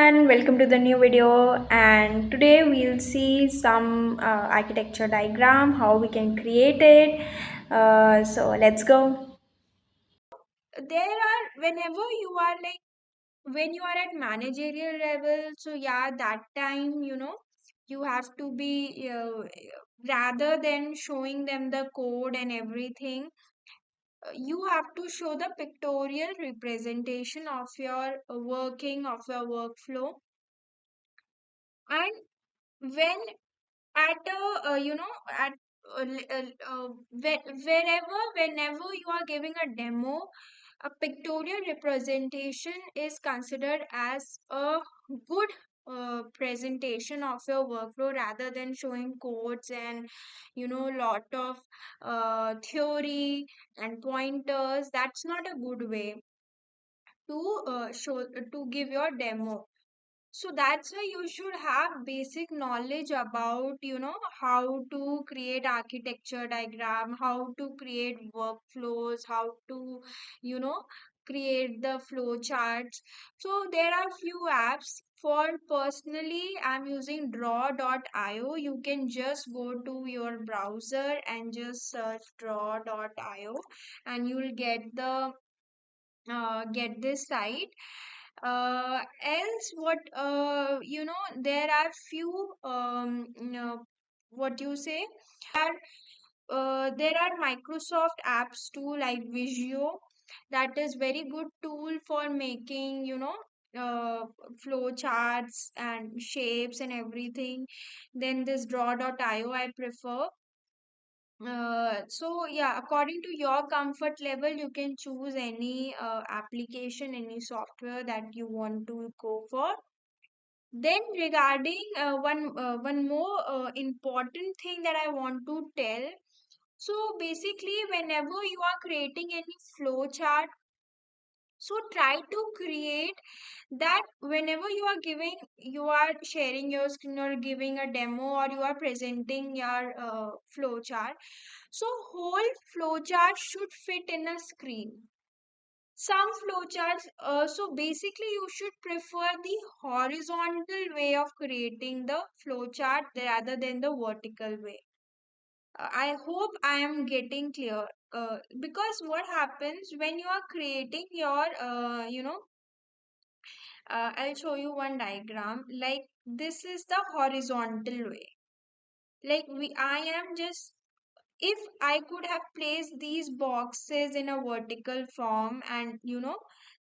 everyone, welcome to the new video. And today we'll see some architecture diagram, how we can create it. So let's go. There are, whenever you are like, when you are at managerial level, so yeah, that time, you have to be, rather than showing them the code and everything, you have to show the pictorial representation of your working, of your workflow. And when at at whenever you are giving a demo, a pictorial representation is considered as a good presentation of your workflow rather than showing codes and lot of theory and pointers. That's not a good way to show to give your demo. So that's why you should have basic knowledge about, how to create architecture diagram, how to create workflows, how to, you know, create the flow charts. So there are few apps. For personally, I'm using draw.io. You can just go to your browser and just search draw.io and you'll get this site. Else what there are few what you say are there are Microsoft apps too, like Visio. That is very good tool for making uh, flow charts and shapes and everything. Then this draw.io I prefer. So yeah, according to your comfort level, you can choose any application, any software that you want to go for. Then regarding one more important thing that I want to tell. So basically, whenever you are creating any flow chart, so try to create that whenever you are sharing your screen or giving a demo or you are presenting your flow chart. So whole flowchart should fit in a screen. Some flowcharts, so basically you should prefer the horizontal way of creating the flowchart rather than the vertical way. I hope I am getting clear. Because what happens when you are creating your, I'll show you one diagram. Like this is the horizontal way. Like I am just, if I could have placed these boxes in a vertical form and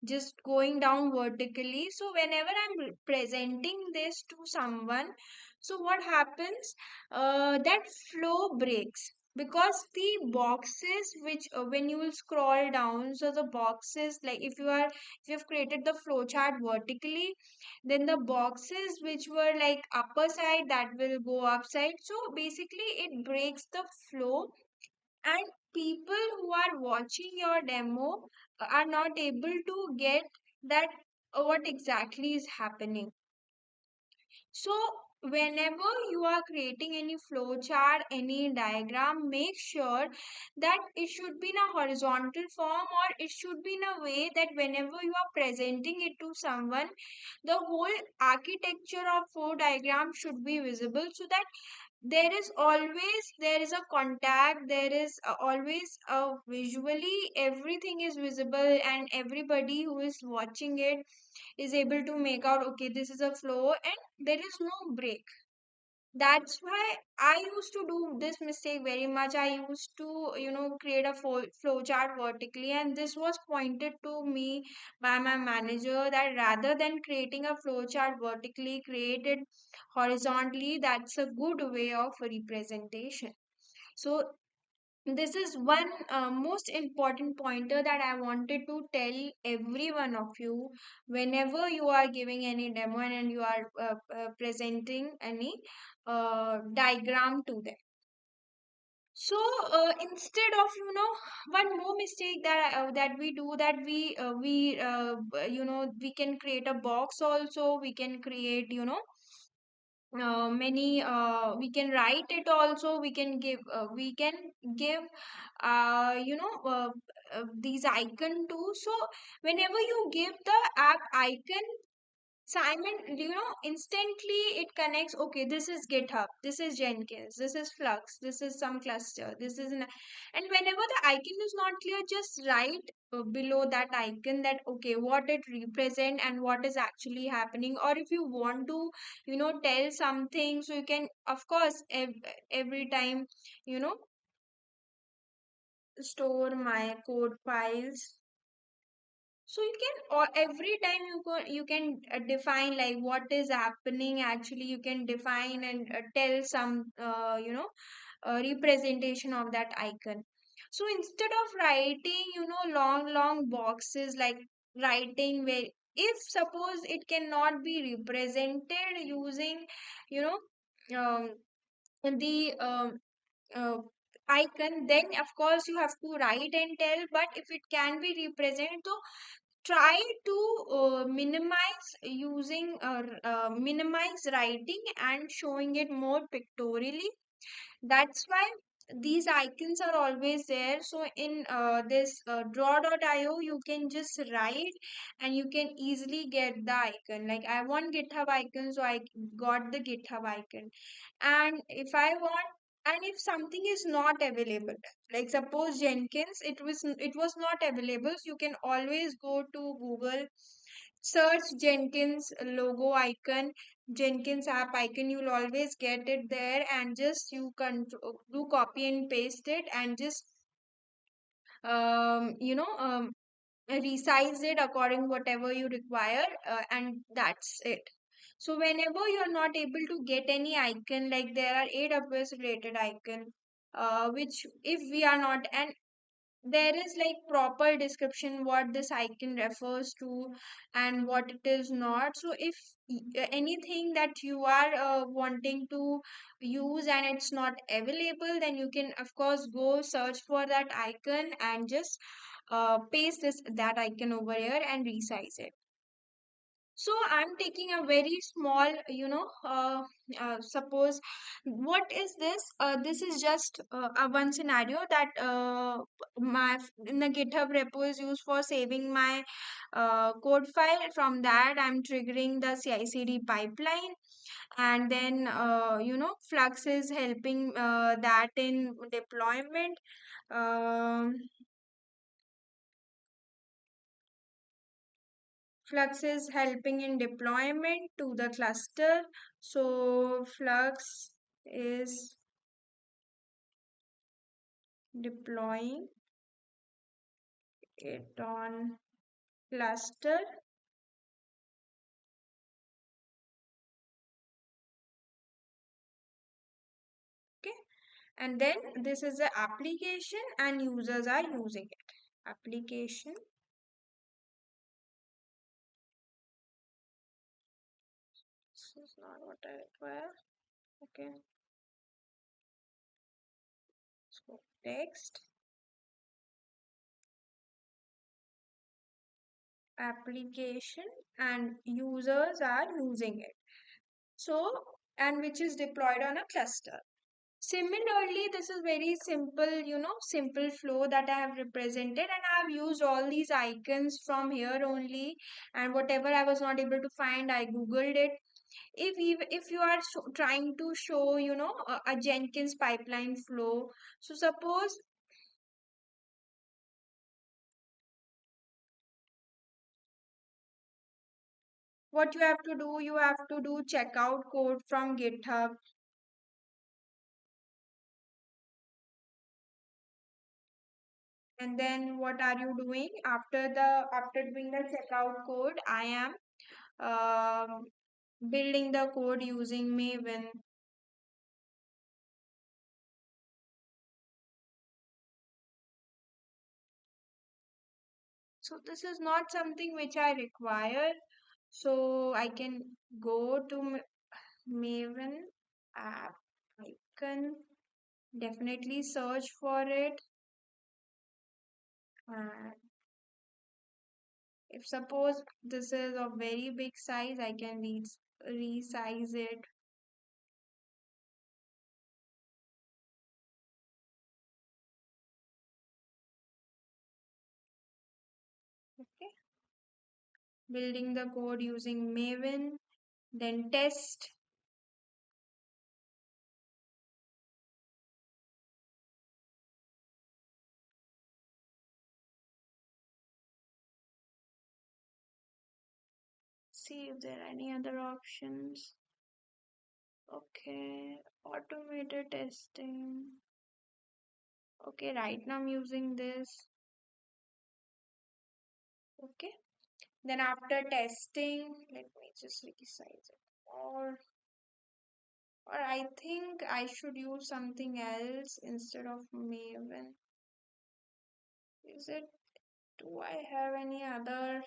just going down vertically, so whenever I'm presenting this to someone, so what happens, that flow breaks because the boxes which when you will scroll down, so the boxes, like if you've created the flowchart vertically, then the boxes which were like upper side, that will go upside. So basically it breaks the flow, and people who are watching your demo are not able to get that what exactly is happening. So whenever you are creating any flowchart, any diagram, make sure that it should be in a horizontal form, or it should be in a way that whenever you are presenting it to someone, the whole architecture of flow diagram should be visible, so that there is a contact, there is always a visually everything is visible, and everybody who is watching it is able to make out, okay, this is a flow and there is no break. That's why I used to do this mistake very much. I used to create a flow chart vertically, and this was pointed to me by my manager that rather than creating a flow chart vertically, create it horizontally. That's a good way of representation. So this is one most important pointer that I wanted to tell every one of you whenever you are giving any demo and you are presenting any diagram to them. So instead of one more mistake that we do, that we can create a box also, we can create many we can write it also, we can give these icon too. So whenever you give the app icon, Simon, instantly it connects. Okay, this is GitHub, this is Jenkins, this is Flux, this is some cluster, this is and whenever the icon is not clear, just write below that icon that okay, what it represent and what is actually happening. Or if you want to, tell something, so you can, of course, every time, you know, store my code files. So you can, or every time you can define like what is happening actually. You can define and tell some representation of that icon. So instead of writing long boxes, like writing where, if suppose it cannot be represented using you know um, the uh, icon, then of course you have to write and tell. But if it can be represented, so try to minimize writing and showing it more pictorially. That's why these icons are always there. So in this draw.io, you can just write and you can easily get the icon. Like I want GitHub icon, so I got the GitHub icon. And if I want, and if something is not available, like suppose Jenkins, it was not available, so you can always go to Google, search Jenkins logo icon, Jenkins app icon. You'll always get it there, and just you can do copy and paste it, and just um, you know um, resize it according whatever you require, and that's it. So whenever you're not able to get any icon, like there are AWS related icon, which if we are not, and there is like proper description what this icon refers to and what it is not. So if anything that you are wanting to use and it's not available, then you can of course go search for that icon and just paste that icon over here and resize it. So I'm taking a very small, suppose, what is this? This is just a one scenario that my in the GitHub repo is used for saving my code file. From that, I'm triggering the CI/CD pipeline, and then Flux is helping that in deployment. Um, Flux is helping in deployment to the cluster. So Flux is deploying it on cluster. Okay. And then this is the application and users are using it. Application. This is not what I require. Okay. So text application and users are using it. So, and which is deployed on a cluster. Similarly, this is very simple, simple flow that I have represented, and I have used all these icons from here only. And whatever I was not able to find, I googled it. If you are trying to show, a Jenkins pipeline flow, so suppose what you have to do checkout code from GitHub, and then what are you doing after doing the checkout code? I am um, building the code using Maven. So this is not something which I require. So I can go to Maven app. I can definitely search for it. And if suppose this is a very big size, I can resize it. Okay. building the code using Maven, then test. See if there are any other options. Okay, automated testing. Okay, right now I'm using this. Okay, then after testing, let me just resize it. Or I think I should use something else instead of Maven. Is it? Do I have any other?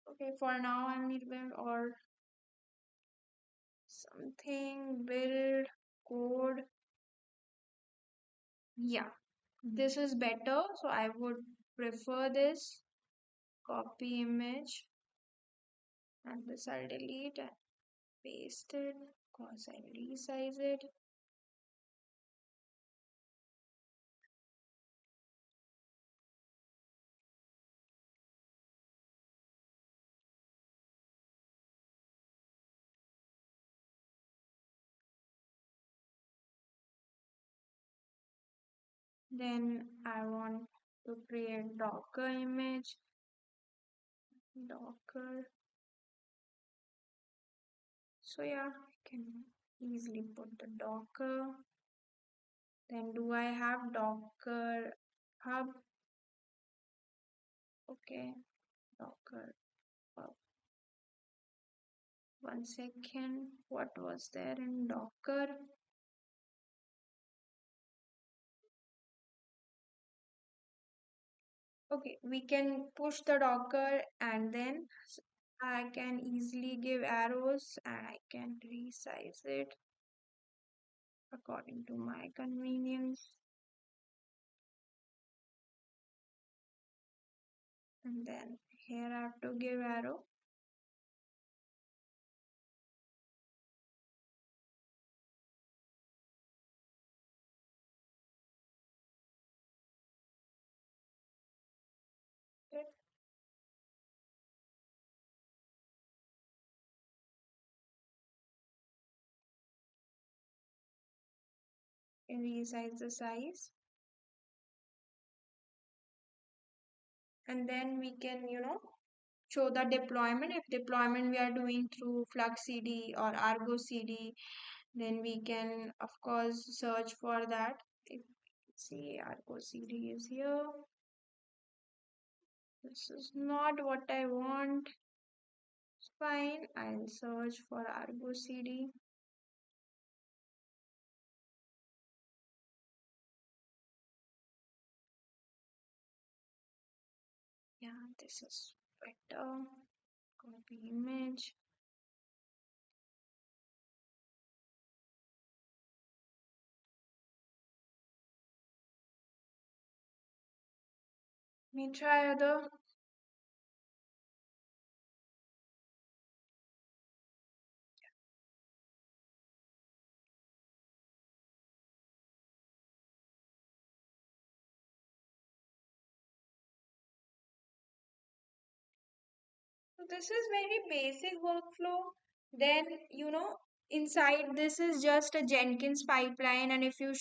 Okay, for now I'm Maven or something build code. Yeah, this is better. So I would prefer this. Copy image and this I'll delete and paste it because I'll resize it. Then I want to create Docker image. Docker. So yeah, I can easily put the Docker. Then do I have Docker hub? Okay, Docker hub. One second. What was there in Docker? Okay, we can push the Docker and then I can easily give arrows and I can resize it according to my convenience. And then here I have to give arrow. Okay, and resize the size. And then we can, show the deployment. If deployment we are doing through Flux CD or Argo CD, then we can of course search for that. If see Argo CD is here. This is not what I want. It's fine. I'll search for Argo CD. Yeah, this is better. Copy image. Let me try other. So this is very basic workflow. Then, inside this is just a Jenkins pipeline, and if you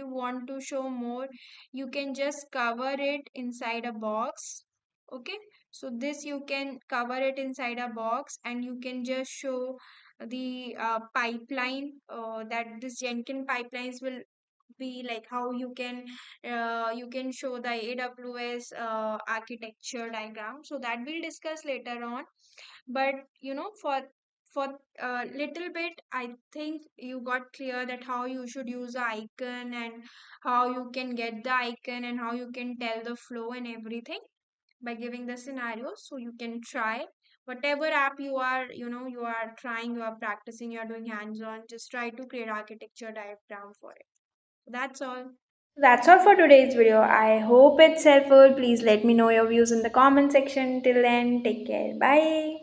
want to show more, you can just cover it inside a box. Okay, so this you can cover it inside a box, and you can just show the pipeline that this Jenkins pipelines will be like how you can show the AWS architecture diagram. So that we'll discuss later on. But for a little bit, I think you got clear that how you should use the icon and how you can get the icon and how you can tell the flow and everything by giving the scenario. So you can try whatever app you are trying, you are practicing, you are doing hands-on, just try to create architecture diagram for it. So that's all. That's all for today's video. I hope it's helpful. Please let me know your views in the comment section. Till then, take care. Bye.